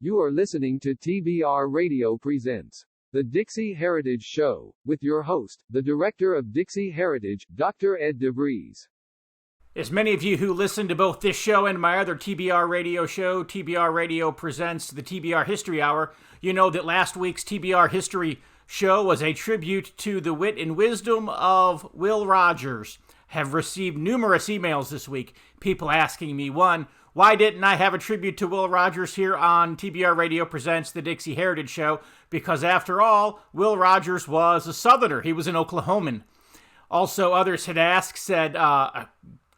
You are listening to TBR Radio Presents, the DIXIE Heritage Show, with your host, the Director of DIXIE Heritage, Dr. Ed DeVries. As many of you who listen to both this show and my other TBR radio show, TBR Radio Presents, the TBR History Hour, you know that last week's TBR History Show was a tribute to the wit and wisdom of Will Rogers. Have received numerous emails this week, people asking me, one, why didn't I have a tribute to Will Rogers here on TBR Radio Presents, the DIXIE Heritage Show? Because after all, Will Rogers was a Southerner. He was an Oklahoman. Also, others had asked, said,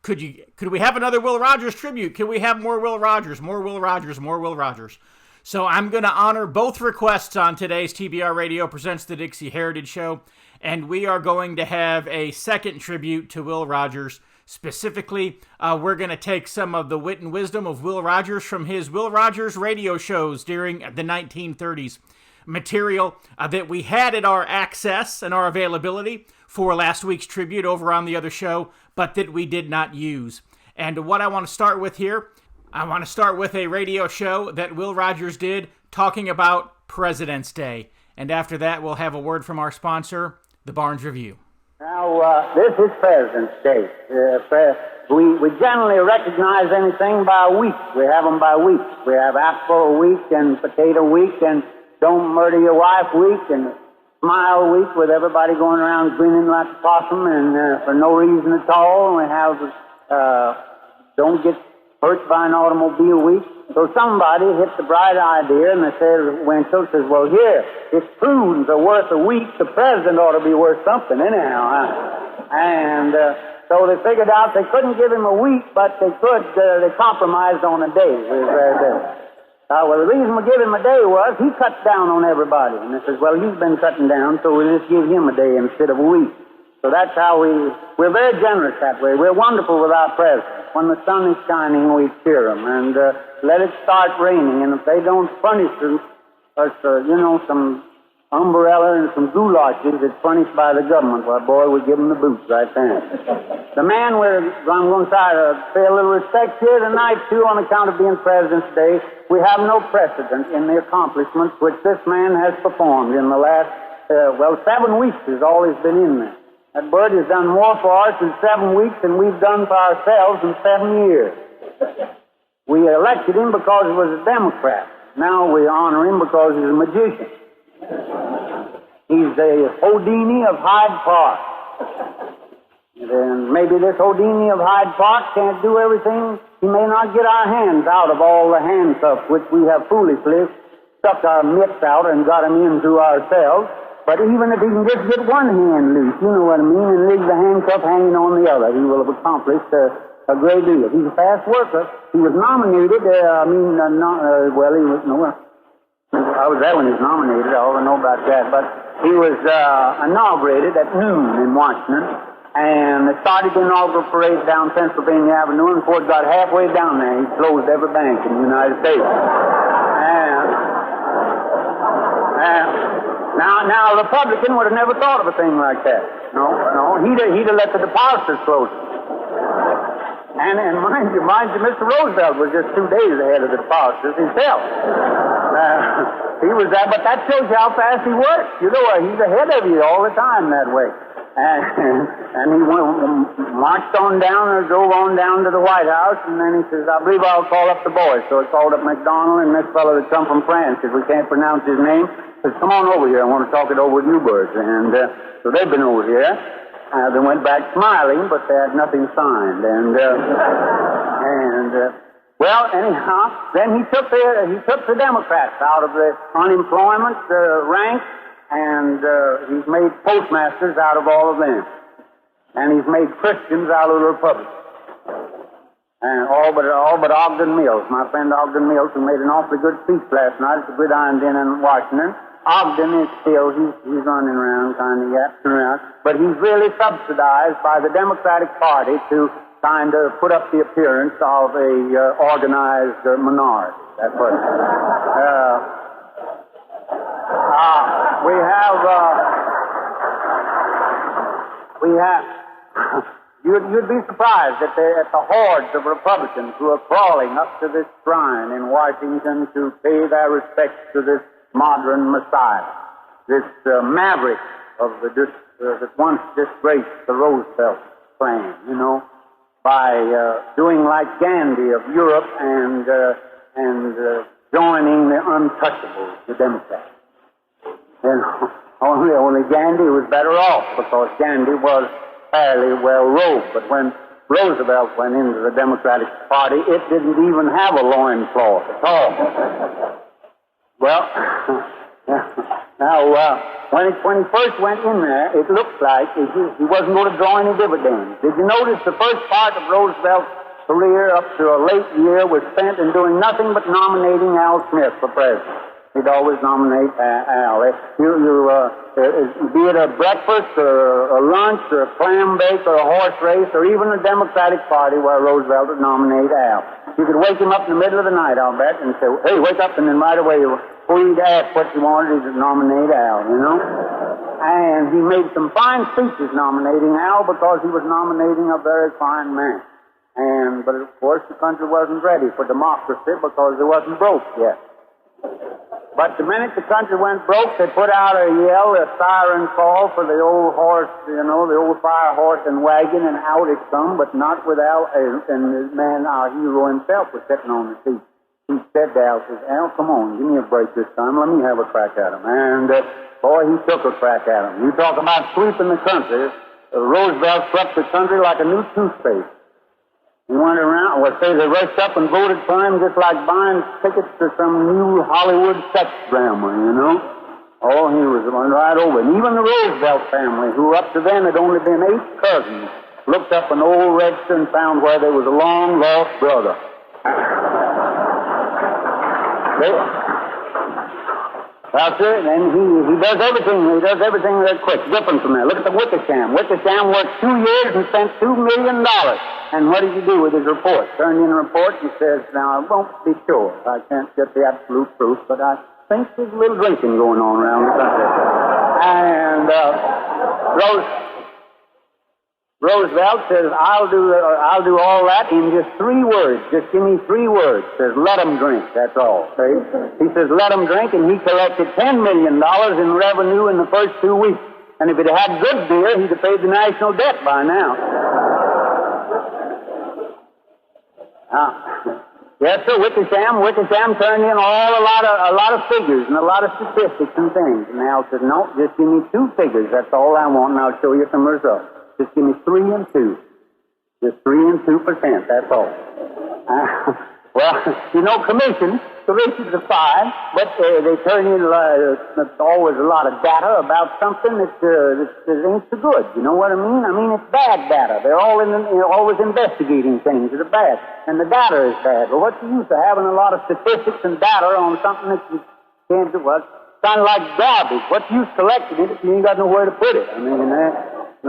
could we have another Will Rogers tribute? Can we have more Will Rogers, more Will Rogers, more Will Rogers? So I'm going to honor both requests on today's TBR Radio Presents, the DIXIE Heritage Show, and we are going to have a second tribute to Will Rogers. Specifically, we're going to take some of the wit and wisdom of Will Rogers from his Will Rogers radio shows during the 1930s. Material that we had at our access and our availability for last week's tribute over on the other show, but that we did not use. And what I want to start with here, I want to start with a radio show that Will Rogers did talking about President's Day. And after that, we'll have a word from our sponsor, the Barnes Review. Now, this is President's Day. We generally recognize anything by a week. We have them by week. We have apple week and potato week and don't murder your wife week and smile week with everybody going around grinning like a possum and for no reason at all. And we have don't get hurt by an automobile week. So somebody hit the bright idea, and they said, Winchell says, well, here, if prunes are worth a week, the president ought to be worth something anyhow. And so they figured out they couldn't give him a week, but they compromised on a day. Well, the reason we give him a day was he cuts down on everybody. And they says, well, he's been cutting down, so we'll just give him a day instead of a week. So that's how we're very generous that way. We're wonderful with our president. When the sun is shining, we cheer them. And let it start raining. And if they don't furnish us, some umbrella and some goulashes, it's furnished by the government. Well, boy, we give them the boots right there. The man I'm going to try to pay a little respect here tonight, too, on account of being President's Day. We have no precedent in the accomplishments which this man has performed in the last, 7 weeks has always been in there. That bird has done more for us in 7 weeks than we've done for ourselves in 7 years. We elected him because he was a Democrat. Now we honor him because he's a magician. He's the Houdini of Hyde Park. And maybe this Houdini of Hyde Park can't do everything. He may not get our hands out of all the handcuffs which we have foolishly stuck our mitts out and got them into ourselves. But even if he can just get one hand loose, you know what I mean, and leave the handcuff hanging on the other, he will have accomplished a great deal. He's a fast worker. He was nominated, I was there when he was nominated. I don't know about that. But he was inaugurated at noon in Washington, and they started the inaugural parade down Pennsylvania Avenue, and before it got halfway down there, he closed every bank in the United States. Now, a Republican would have never thought of a thing like that. No, he'd have let the depositors close it. And mind you, Mr. Roosevelt was just 2 days ahead of the depositors himself. He was that, but that shows you how fast he works. You know, he's ahead of you all the time that way. And he marched on down or drove on down to the White House, and then he says, I believe I'll call up the boys. So he called up McDonald and this fellow that come from France, because we can't pronounce his name. He says, come on over here. I want to talk it over with you birds. And so they've been over here. They went back smiling, but they had nothing signed. Well, anyhow, then he took the Democrats out of the unemployment ranks, and he's made postmasters out of all of them. And he's made Christians out of the Republicans. And all but Ogden Mills, my friend Ogden Mills, who made an awfully good speech last night at the Gridiron Dinner in Washington. Ogden is still, he's running around, kind of yapping around, but he's really subsidized by the Democratic Party to kind of put up the appearance of a organized minority. That's what we have You'd be surprised at the hordes of Republicans who are crawling up to this shrine in Washington to pay their respects to this modern Messiah, this maverick of that once disgraced the Roosevelt plan, by doing like Gandhi of Europe and joining the untouchables, the Democrats. Only Gandhi was better off because Gandhi was fairly well robed. But when Roosevelt went into the Democratic Party, it didn't even have a loincloth at all. Well, now, when he first went in there, it looked like he wasn't going to draw any dividends. Did you notice the first part of Roosevelt's career up to a late year was spent in doing nothing but nominating Al Smith for president? He'd always nominate Al. Be it a breakfast or a lunch or a clam bake or a horse race or even a Democratic Party where Roosevelt would nominate Al. You could wake him up in the middle of the night, I'll bet, and say, hey, wake up, and then right away, before you'd ask what you wanted, he'd nominate Al, And he made some fine speeches nominating Al because he was nominating a very fine man. But of course, the country wasn't ready for democracy because it wasn't broke yet. But the minute the country went broke, they put out a yell, a siren call for the old horse, the old fire horse and wagon, and out it come, but not without, and the man, our hero himself, was sitting on the seat. He said to Al, Al, come on, give me a break this time, let me have a crack at him. And, boy, he took a crack at him. You talk about sweeping the country. Roosevelt swept the country like a new toothpaste. He went around, they rushed up and voted for him just like buying tickets to some new Hollywood sex drama, Oh, he was going right over. And even the Roosevelt family, who up to then had only been 8 cousins, looked up an old register and found where there was a long-lost brother. That's it, and he does everything. He does everything that quick, different from that. Look at the Wickersham. Wickersham worked 2 years and spent $2 million. And what did he do with his report? Turned in a report and says, now, I won't be sure. I can't get the absolute proof, but I think there's a little drinking going on around the country. And Roosevelt says, I'll do all that in just 3 words. Just give me 3 words. Says, let them drink. That's all. See? He says, let them drink, and he collected $10 million in revenue in the first 2 weeks. And if it had good beer, he'd have paid the national debt by now. Yes, sir. Wickersham turned in a lot of figures and a lot of statistics and things. And Al said, no, just give me 2 figures. That's all I want, and I'll show you some results. Just give me 3 and 2. Just 3 and 2%, that's all. Commissions are fine, but they turn in always a lot of data about something that ain't so good. You know what I mean? I mean, it's bad data. They're always investigating things that are bad, and the data is bad. Well, what's the use of having a lot of statistics and data on something that you can't do? Well, it's kind of like garbage. What's the use collecting it if you ain't got nowhere to put it? I mean,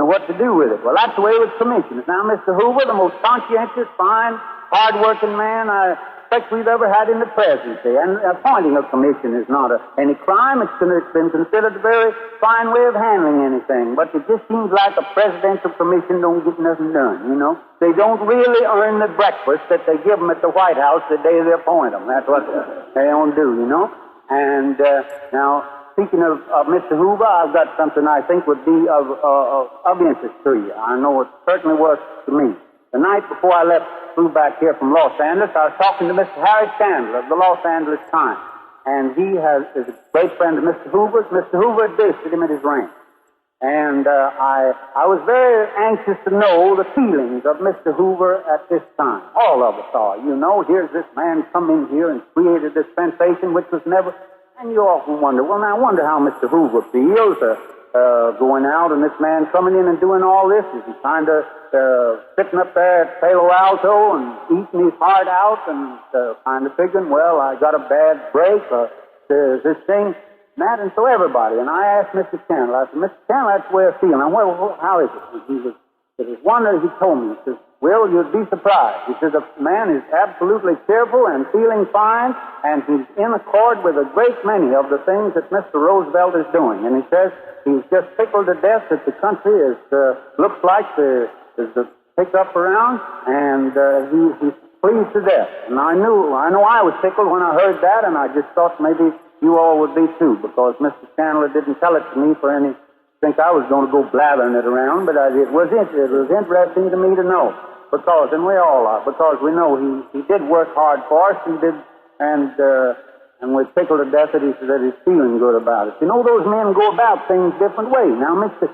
what to do with it? Well, that's the way with commissions. Now, Mr. Hoover, the most conscientious, fine, hard-working man I expect we've ever had in the presidency. And appointing a commission is not any crime. It's been considered a very fine way of handling anything. But it just seems like a presidential commission don't get nothing done, They don't really earn the breakfast that they give them at the White House the day they appoint them. That's what they don't do, And now, speaking of Mr. Hoover, I've got something I think would be of interest to you. I know it certainly was to me. The night before I flew back here from Los Angeles, I was talking to Mr. Harry Chandler of the Los Angeles Times. And he is a great friend of Mr. Hoover's. Mr. Hoover visited him at his ranch. And I was very anxious to know the feelings of Mr. Hoover at this time. All of us are. Here's this man come in here and created this sensation which was never... And you often wonder, well, now I wonder how Mr. Hoover feels going out and this man coming in and doing all this. Is he kind of sitting up there at Palo Alto and eating his heart out and kind of figuring, well, I got a bad break or there's this thing, that, and so everybody. And I asked Mr. Chandler, I said, Mr. Chandler, that's the way I feel. Now, well, how is it? It was one that he told me, he says, Will, you'd be surprised. He says, the man is absolutely cheerful and feeling fine, and he's in accord with a great many of the things that Mr. Roosevelt is doing. And he says he's just tickled to death that the country looks like the pick up around, and he's pleased to death. And I know I was tickled when I heard that, and I just thought maybe you all would be too, because Mr. Chandler didn't tell it to me for any, think I was going to go blathering it around, but it was interesting to me to know, because, and we all are, because we know he did work hard for us, he did, and we're tickled to death that he's feeling good about it. You know, those men go about things different ways. Now, Mr.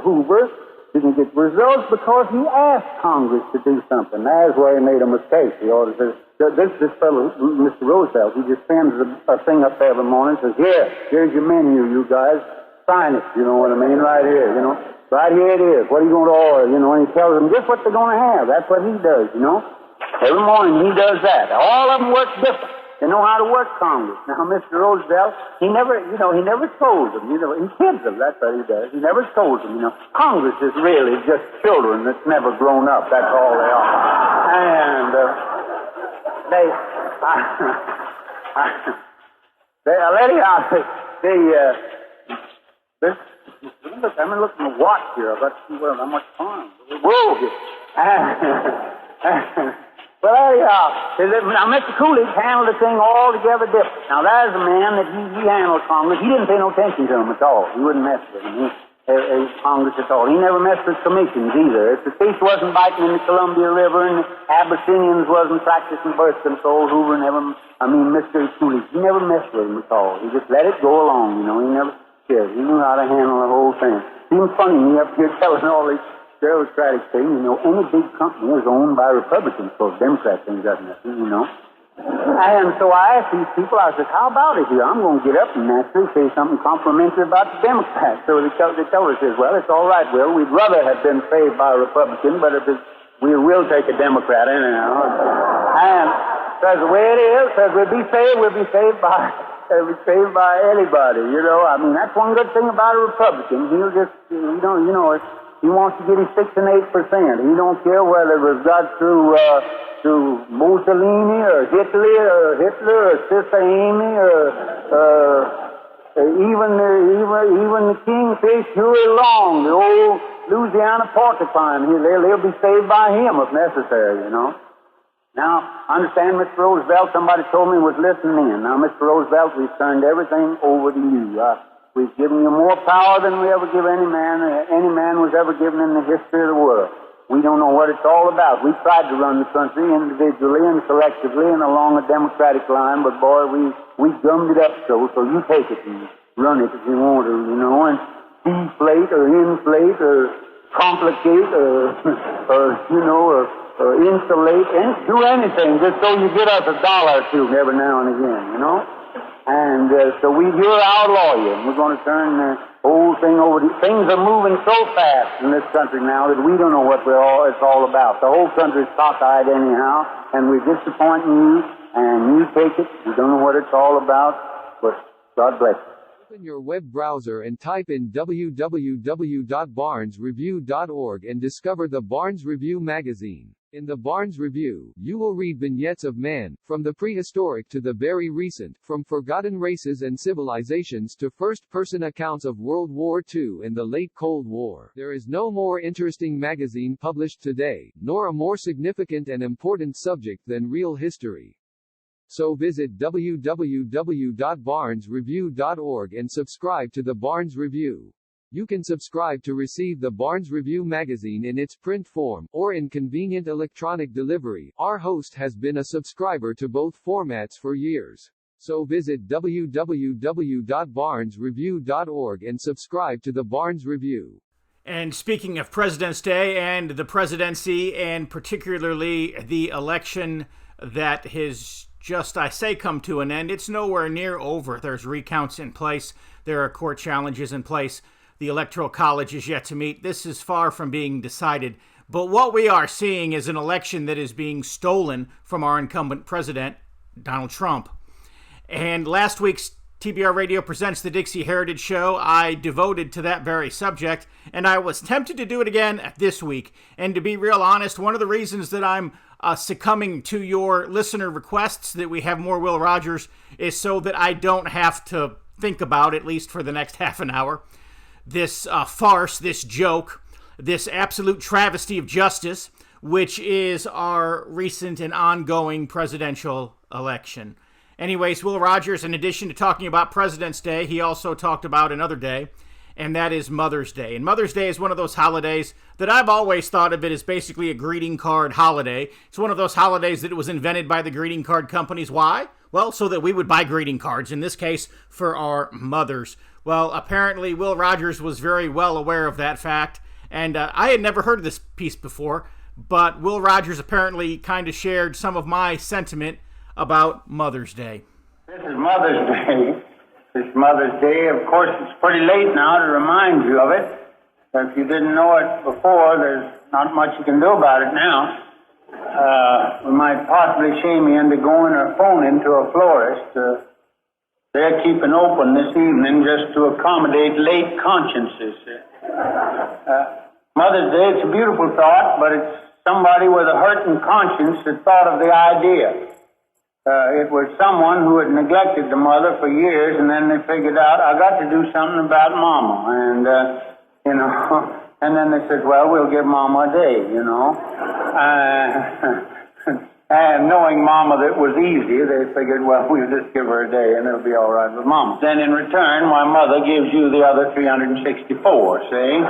Hoover didn't get results because he asked Congress to do something. That's where he made a mistake. He ought to say, this fellow, Mr. Roosevelt, he just sends a thing up there every morning and says, here's your menu, you guys. Sign it, you know what I mean, right here, you know. Right here it is. What are you going to order, you know, and he tells them just what they're going to have. That's what he does, you know. Every morning he does that. All of them work different. They know how to work Congress. Now, Mr. Roosevelt, he never scolds them. He kids them. That's what he does. He never scolds them, you know. Congress is really just children that's never grown up. That's all they are. And I'm looking at the watch here. I've got to see how much time. Whoa! Well, there you are. Now, Mr. Coolidge handled the thing altogether different. Now, there's a man that he handled Congress. He didn't pay no attention to him at all. He wouldn't mess with him. Congress at all. He never messed with commissions either. If the fish wasn't biting in the Columbia River and the Abyssinians wasn't practicing birth control, Mr. Coolidge, he never messed with him at all. He just let it go along, you know. He never cared. He knew how to handle the whole thing. Seems funny, me up here telling all these bureaucratic thing, you know, any big company is owned by Republicans, so Democrats ain't got nothing, you know. And so I asked these people, I said, how about it here? I'm going to get up and naturally say something complimentary about the Democrats. So they tell us, well, it's all right, Will. We'd rather have been saved by a Republican, but we will take a Democrat anyhow. And says the way it is, says we'll be saved by anybody, you know. I mean, that's one good thing about a Republican. He'll just, he wants to get his 6 and 8%. He don't care whether it was got through Mussolini or Hitler or Sister Amy or even the kingfish Huey Long, the old Louisiana porcupine. They'll be saved by him if necessary, you know. Now, understand, Mr. Roosevelt, somebody told me was listening in. Now, Mr. Roosevelt, we've turned everything over to you. We've given you more power than we ever give any man was ever given in the history of the world. We don't know what it's all about. We tried to run the country individually and collectively and along a democratic line, but boy, we gummed it up so you take it and run it if you want to, you know, and deflate or inflate or complicate or insulate, and do anything just so you get us $1 or $2 every now and again, you know. And so you're our lawyer, and we're going to turn the whole thing over. Things are moving so fast in this country now that we don't know what it's all about. The whole country's cockeyed anyhow, and we're disappointing you, and you take it. We don't know what it's all about, but God bless you. Open your web browser and type in www.barnesreview.org and discover the Barnes Review magazine. In the Barnes Review, you will read vignettes of man, from the prehistoric to the very recent, from forgotten races and civilizations to first-person accounts of World War II and the late Cold War. There is no more interesting magazine published today, nor a more significant and important subject than real history. So visit www.barnesreview.org and subscribe to the Barnes Review. You can subscribe to receive the Barnes Review magazine in its print form, or in convenient electronic delivery. Our host has been a subscriber to both formats for years. So visit www.barnesreview.org and subscribe to the Barnes Review. And speaking of President's Day and the presidency, and particularly the election that has just, I say, come to an end, it's nowhere near over. There's recounts in place. There are court challenges in place. The Electoral College is yet to meet. This is far from being decided. But what we are seeing is an election that is being stolen from our incumbent president, Donald Trump. And last week's TBR Radio Presents the DIXIE Heritage Show, I devoted to that very subject, and I was tempted to do it again this week. And to be real honest, one of the reasons that I'm succumbing to your listener requests that we have more Will Rogers is so that I don't have to think about, at least for the next half an hour, this farce, this joke this absolute travesty of justice, which is our recent and ongoing presidential election. Anyways, Will Rogers, in addition to talking about President's Day, he also talked about another day, and that is Mother's Day. And Mother's Day is one of those holidays that I've always thought of it as basically a greeting card holiday. It's one of those holidays that was invented by the greeting card companies. Why? Well, so that we would buy greeting cards, in this case, for our mothers. Well, apparently Will Rogers was very well aware of that fact, and I had never heard of this piece before, but Will Rogers apparently kind of shared some of my sentiment about Mother's Day. This is Mother's Day. It's Mother's Day. Of course, it's pretty late now to remind you of it. If you didn't know it before, there's not much you can do about it now. We might possibly shame you into going or phoning to a florist. They're keeping open this evening just to accommodate late consciences. Mother's Day, it's a beautiful thought, but it's somebody with a hurting conscience that thought of the idea. It was someone who had neglected the mother for years, and then they figured out, I got to do something about Mama. And, and then they said, well, we'll give Mama a day, And knowing Mama that was easy, they figured, well, we'll just give her a day and it'll be all right with Mama. Then in return, my mother gives you the other 364, see?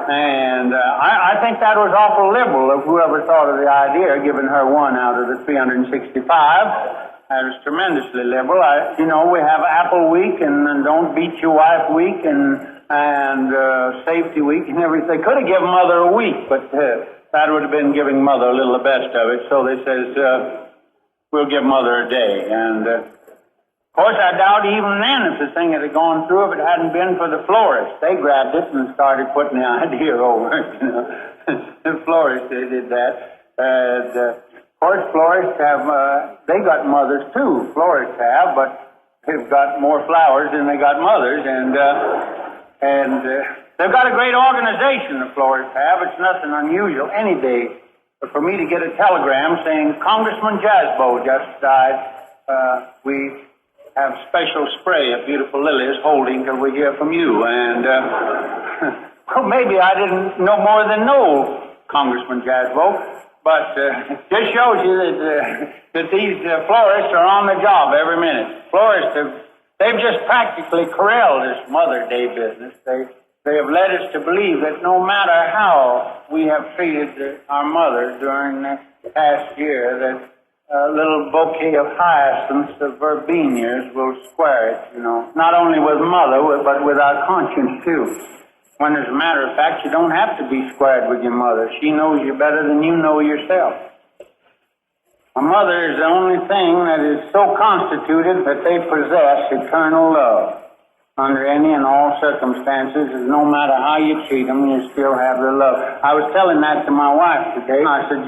And I think that was awful liberal of whoever thought of the idea, giving her one out of the 365. That was tremendously liberal. We have Apple Week and Don't Beat Your Wife Week and Safety Week and everything. They could have given Mother a week, but that would have been giving Mother a little the best of it. So they says, we'll give Mother a day. And, of course, I doubt even then if the thing had gone through, if it hadn't been for the florists. They grabbed it and started putting the idea over it, The florists, they did that. Of course, florists have, they got mothers too. Florists have, but they've got more flowers than they got mothers. And they've got a great organization, the florists have. It's nothing unusual any day for me to get a telegram saying, Congressman Jasbo just died. We have special spray of beautiful lilies holding till we hear from you. And, well, maybe I didn't know more than know Congressman Jasbo, but just shows you that these florists are on the job every minute. Florists they've just practically corralled this Mother Day business. They have led us to believe that no matter how we have treated our mother during the past year, that a little bouquet of hyacinths of verbenias will square it, not only with Mother, but with our conscience, too. When, as a matter of fact, you don't have to be squared with your mother. She knows you better than you know yourself. A mother is the only thing that is so constituted that they possess eternal love. Under any and all circumstances, no matter how you treat them, you still have their love. I was telling that to my wife today. I said,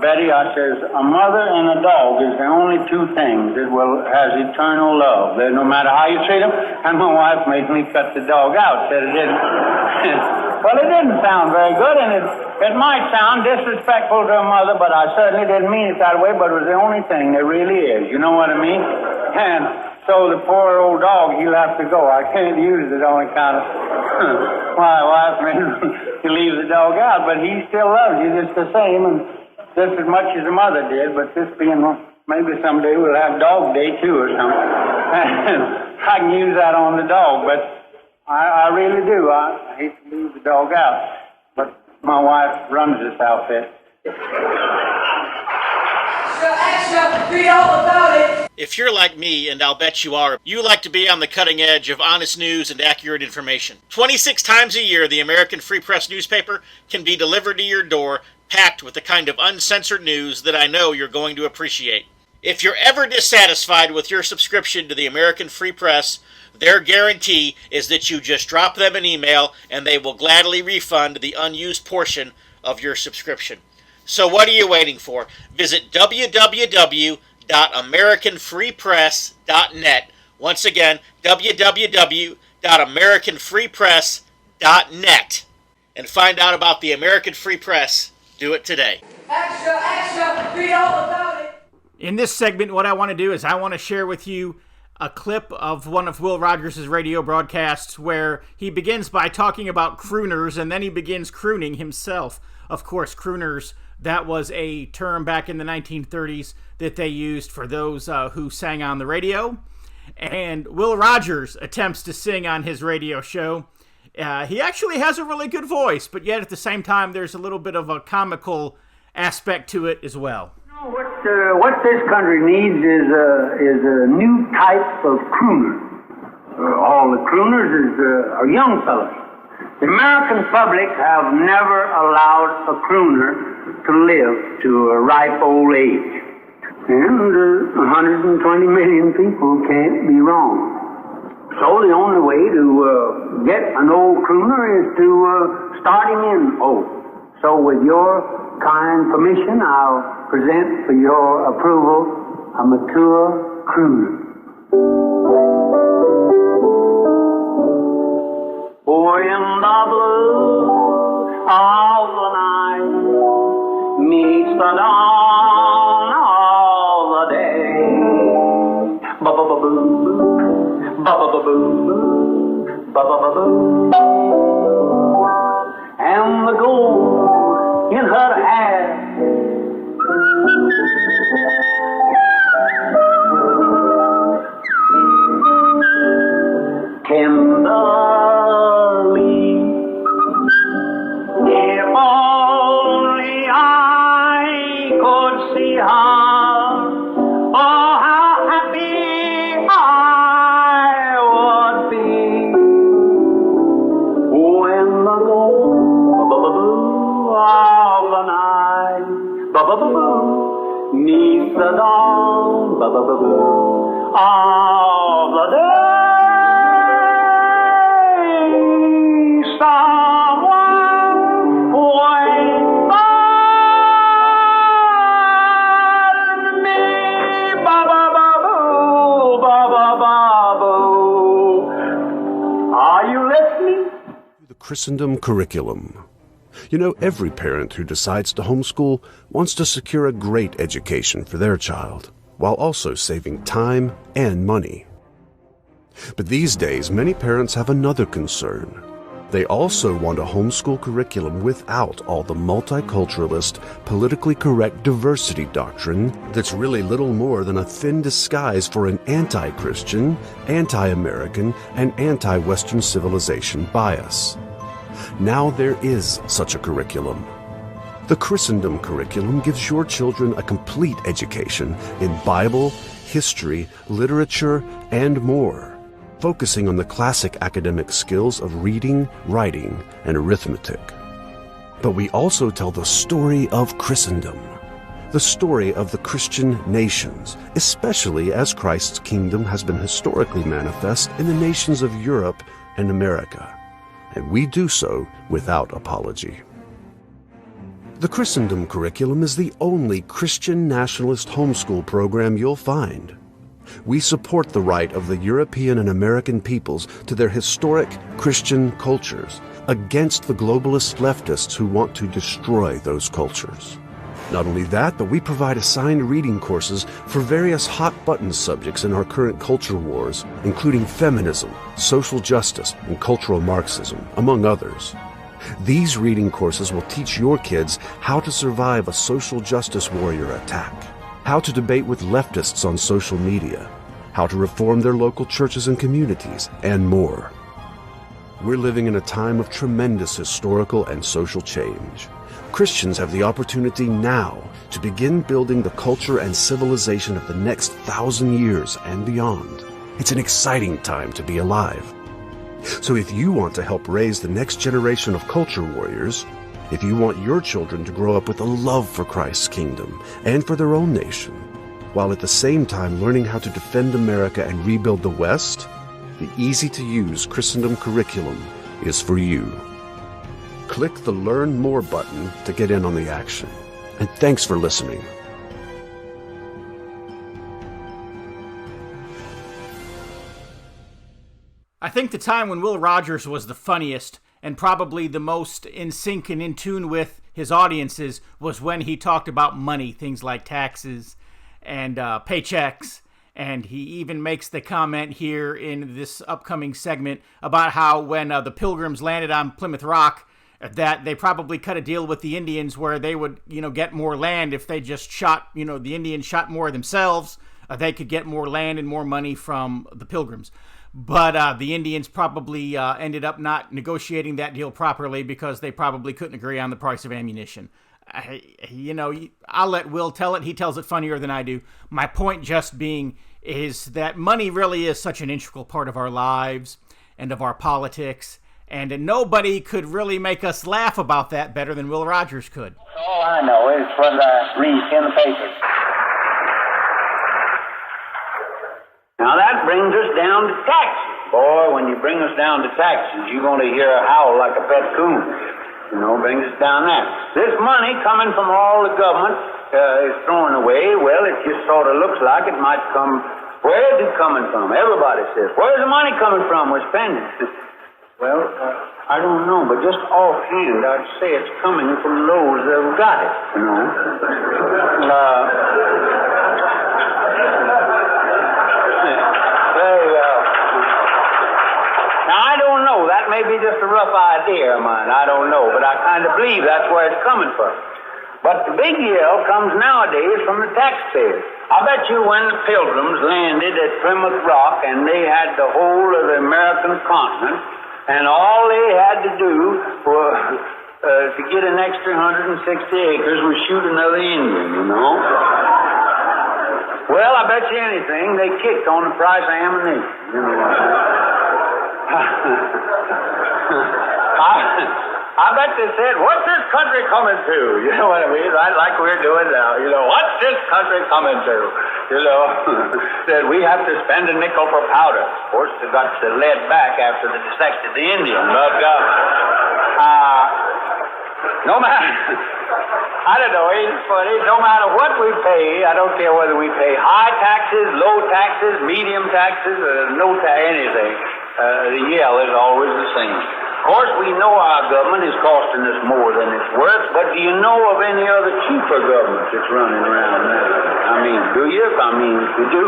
Betty, I says, a mother and a dog is the only two things that has eternal love. No matter how you treat them. And my wife made me cut the dog out. Said it didn't. Well, it didn't sound very good, and it might sound disrespectful to a mother, but I certainly didn't mean it that way, but it was the only thing there really is. You know what I mean? And so the poor old dog, he'll have to go. I can't use it on account of my wife made me leave the dog out, but he still loves you just the same, and just as much as the mother did, but this being, maybe someday we'll have dog day too or something. I can use that on the dog, but I really do. I hate to leave the dog out, but my wife runs this outfit. If you're like me, and I'll bet you are, you like to be on the cutting edge of honest news and accurate information. 26 times a year, the American Free Press newspaper can be delivered to your door, packed with the kind of uncensored news that I know you're going to appreciate. If you're ever dissatisfied with your subscription to the American Free Press, their guarantee is that you just drop them an email and they will gladly refund the unused portion of your subscription. So what are you waiting for? Visit www.americanfreepress.net. Once again, www.americanfreepress.net. And find out about the American Free Press. Do it today. Extra, read all about it. In this segment, what I want to do is I want to share with you a clip of one of Will Rogers' radio broadcasts where he begins by talking about crooners, and then he begins crooning himself. Of course, crooners, that was a term back in the 1930s that they used for those who sang on the radio. And Will Rogers attempts to sing on his radio show. He actually has a really good voice, but yet at the same time, there's a little bit of a comical aspect to it as well. What this country needs is a new type of crooner. All the crooners are young fellas. The American public have never allowed a crooner to live to a ripe old age. And 120 million people can't be wrong. So the only way to get an old crooner is to start him in old. So with your kind permission, I'll present for your approval a mature crooner. For in the blue of the night meets the dawn of the day. Ba-ba-ba-boo, ba-ba-ba-boo, ba-ba-ba-boo. And the gold in her hair tenderly, if only I could see her, oh how happy I would be when the gold of the night neath the dawn of the day. Someone wait for me, ba-ba-ba-boo, ba-ba-ba-boo. Are you listening? The Christendom curriculum. You know, every parent who decides to homeschool wants to secure a great education for their child, while also saving time and money. But these days, many parents have another concern. They also want a homeschool curriculum without all the multiculturalist, politically correct diversity doctrine that's really little more than a thin disguise for an anti-Christian, anti-American, and anti-Western civilization bias. Now there is such a curriculum. The Christendom curriculum gives your children a complete education in Bible, history, literature, and more, focusing on the classic academic skills of reading, writing, and arithmetic. But we also tell the story of Christendom, the story of the Christian nations, especially as Christ's kingdom has been historically manifest in the nations of Europe and America, and we do so without apology. The Christendom curriculum is the only Christian nationalist homeschool program you'll find. We support the right of the European and American peoples to their historic Christian cultures against the globalist leftists who want to destroy those cultures. Not only that, but we provide assigned reading courses for various hot-button subjects in our current culture wars, including feminism, social justice, and cultural Marxism, among others. These reading courses will teach your kids how to survive a social justice warrior attack, how to debate with leftists on social media, how to reform their local churches and communities, and more. We're living in a time of tremendous historical and social change. Christians have the opportunity now to begin building the culture and civilization of the next 1,000 years and beyond. It's an exciting time to be alive. So if you want to help raise the next generation of culture warriors, if you want your children to grow up with a love for Christ's kingdom and for their own nation, while at the same time learning how to defend America and rebuild the West, the easy-to-use Christendom curriculum is for you. Click the Learn More button to get in on the action. And thanks for listening. I think the time when Will Rogers was the funniest and probably the most in sync and in tune with his audiences was when he talked about money, things like taxes and paychecks And he even makes the comment here in this upcoming segment about how when the Pilgrims landed on Plymouth Rock, that they probably cut a deal with the Indians where they would, get more land if they just shot, the Indians shot more themselves. They could get more land and more money from the Pilgrims. But the Indians probably ended up not negotiating that deal properly because they probably couldn't agree on the price of ammunition. I'll let Will tell it. He tells it funnier than I do. My point just being is that money really is such an integral part of our lives and of our politics, and nobody could really make us laugh about that better than Will Rogers could. All I know is what I read in the papers. Now that brings us down to taxes. Boy, when you bring us down to taxes, you're going to hear a howl like a pet coon. Brings us down there. This money coming from all the government is thrown away. Well, it just sort of looks like it might come. Where is it coming from? Everybody says, where's the money coming from? We're spending. Well, I don't know, but just offhand, I'd say it's coming from those that have got it, Now, I don't know. That may be just a rough idea of mine. I don't know. But I kind of believe that's where it's coming from. But the big yell comes nowadays from the taxpayers. I bet you when the Pilgrims landed at Plymouth Rock and they had the whole of the American continent, and all they had to do was to get an extra 160 acres was shoot another Indian, Well, I bet you anything they kicked on the price of ammunition, I bet they said, what's this country coming to? You know what I mean? Right, like we're doing now. What's this country coming to? Said we have to spend a nickel for powder. Of course, they got the lead back after they dissected the Indian. But, no matter, I don't know, it's funny, no matter what we pay, I don't care whether we pay high taxes, low taxes, medium taxes, no tax, anything. The yell is always the same. Of course, we know our government is costing us more than it's worth, but do you know of any other cheaper government that's running around now? Do you? If you do,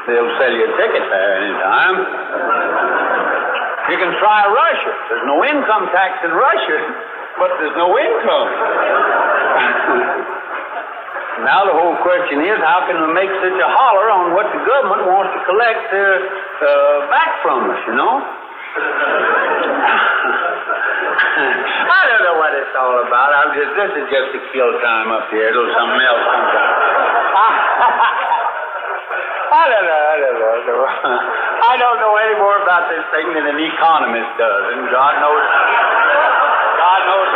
they'll sell you a ticket there anytime. You can try Russia. There's no income tax in Russia, but there's no income. Now the whole question is, how can we make such a holler on what the government wants to collect back from us, I don't know what it's all about. This is just to kill time up here till something else comes out. I don't know. I don't know any more about this thing than an economist does, and God knows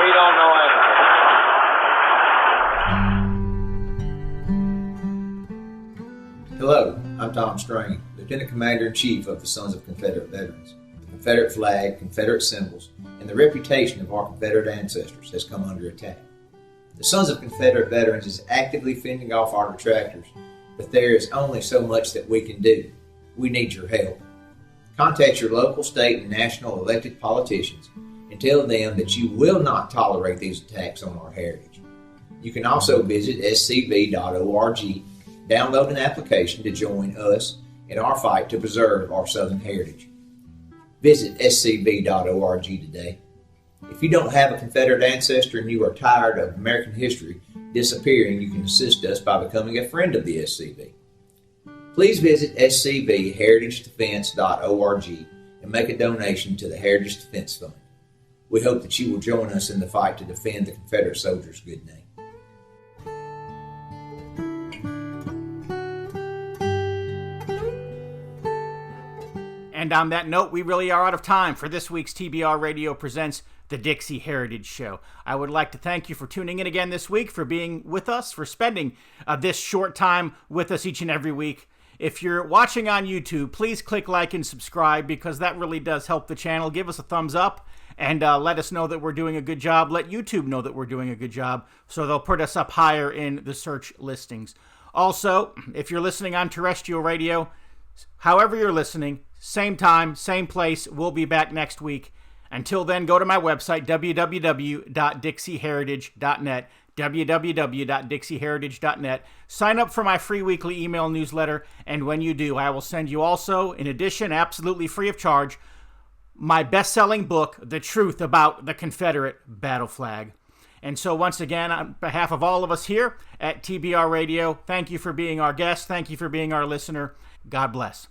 he don't know anything. Hello, I'm Tom Strain, Lieutenant Commander-in-Chief of the Sons of Confederate Veterans. The Confederate flag, Confederate symbols, and the reputation of our Confederate ancestors has come under attack. The Sons of Confederate Veterans is actively fending off our detractors, but there is only so much that we can do. We need your help. Contact your local, state, and national elected politicians and tell them that you will not tolerate these attacks on our heritage. You can also visit scv.org, download an application to join us in our fight to preserve our Southern heritage. Visit scv.org today. If you don't have a Confederate ancestor and you are tired of American history disappearing, you can assist us by becoming a friend of the SCV. Please visit scvheritagedefense.org and make a donation to the Heritage Defense Fund. We hope that you will join us in the fight to defend the Confederate soldiers' good name. And on that note, we really are out of time for this week's TBR Radio Presents the DIXIE Heritage Show. I would like to thank you for tuning in again this week, for being with us, for spending this short time with us each and every week. If you're watching on YouTube, please click like and subscribe, because that really does help the channel. Give us a thumbs up and let us know that we're doing a good job. Let YouTube know that we're doing a good job, so they'll put us up higher in the search listings. Also, if you're listening on terrestrial radio, however you're listening, same time, same place, we'll be back next week. Until then, go to my website, www.dixiheritage.net. www.dixieheritage.net. Sign up for my free weekly email newsletter, and when you do, I will send you also, in addition, absolutely free of charge, my best-selling book, The Truth About the Confederate Battle Flag. And so once again, on behalf of all of us here at TBR Radio, thank you for being our guest. Thank you for being our listener. God bless.